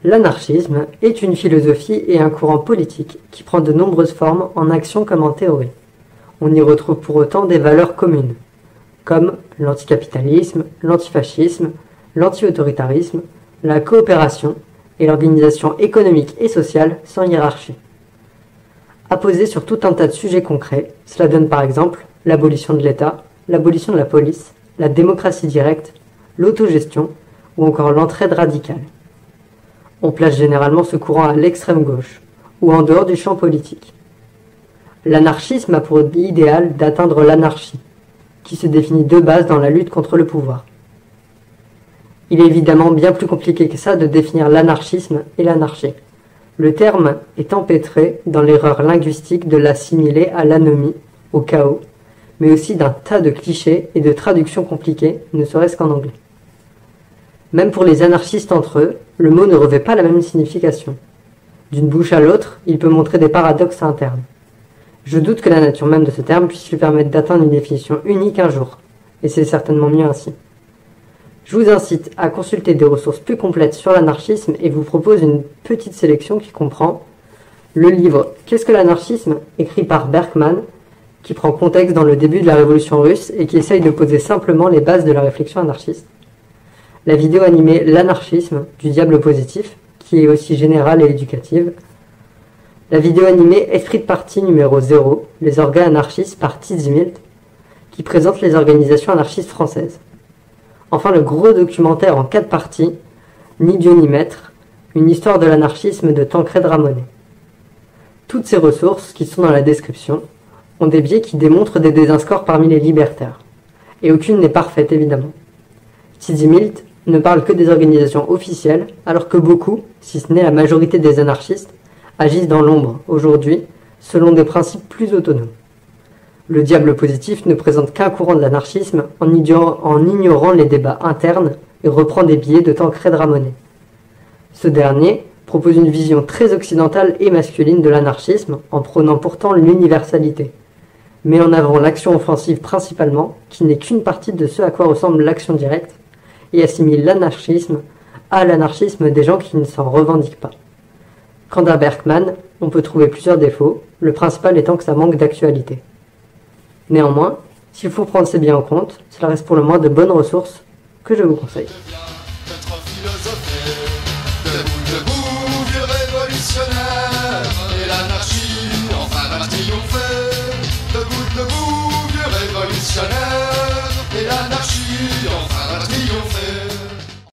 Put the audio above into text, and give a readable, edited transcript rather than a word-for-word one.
L'anarchisme est une philosophie et un courant politique qui prend de nombreuses formes en action comme en théorie. On y retrouve pour autant des valeurs communes, comme l'anticapitalisme, l'antifascisme, l'anti-autoritarisme, la coopération et l'organisation économique et sociale sans hiérarchie. Apposé sur tout un tas de sujets concrets, cela donne par exemple l'abolition de l'État, l'abolition de la police, la démocratie directe, l'autogestion ou encore l'entraide radicale. On place généralement ce courant à l'extrême gauche ou en dehors du champ politique. L'anarchisme a pour idéal d'atteindre l'anarchie, qui se définit de base dans la lutte contre le pouvoir. Il est évidemment bien plus compliqué que ça de définir l'anarchisme et l'anarchie. Le terme est empêtré dans l'erreur linguistique de l'assimiler à l'anomie, au chaos, mais aussi d'un tas de clichés et de traductions compliquées, ne serait-ce qu'en anglais. Même pour les anarchistes entre eux, le mot ne revêt pas la même signification. D'une bouche à l'autre, il peut montrer des paradoxes internes. Je doute que la nature même de ce terme puisse lui permettre d'atteindre une définition unique un jour, et c'est certainement mieux ainsi. Je vous incite à consulter des ressources plus complètes sur l'anarchisme et vous propose une petite sélection qui comprend le livre « Qu'est-ce que l'anarchisme ?», écrit par Berkman, qui prend contexte dans le début de la révolution russe et qui essaye de poser simplement les bases de la réflexion anarchiste. La vidéo animée L'anarchisme du diable positif, qui est aussi générale et éducative. La vidéo animée Esprit de parti numéro 0, les orgas anarchistes par Tizi Milt, qui présente les organisations anarchistes françaises. Enfin, le gros documentaire en 4 parties, Ni Dieu ni Maître, une histoire de l'anarchisme de Tancred Ramonet. Toutes ces ressources, qui sont dans la description, ont des biais qui démontrent des désaccords parmi les libertaires. Et aucune n'est parfaite, évidemment. Tizi Milt ne parle que des organisations officielles, alors que beaucoup, si ce n'est la majorité des anarchistes, agissent dans l'ombre, aujourd'hui, selon des principes plus autonomes. Le diable positif ne présente qu'un courant de l'anarchisme en ignorant les débats internes et reprend des biais de Tancred Ramonet. Ce dernier propose une vision très occidentale et masculine de l'anarchisme en prônant pourtant l'universalité, met en avant l'action offensive principalement, qui n'est qu'une partie de ce à quoi ressemble l'action directe, et assimile l'anarchisme à l'anarchisme des gens qui ne s'en revendiquent pas. Quant à Berkman, on peut trouver plusieurs défauts, le principal étant que ça manque d'actualité. Néanmoins, s'il faut prendre ces biens en compte, cela reste pour le moins de bonnes ressources que je vous conseille. Debout, vieux révolutionnaire, et l'anarchie enfin va triompher. Debout, vieux révolutionnaire.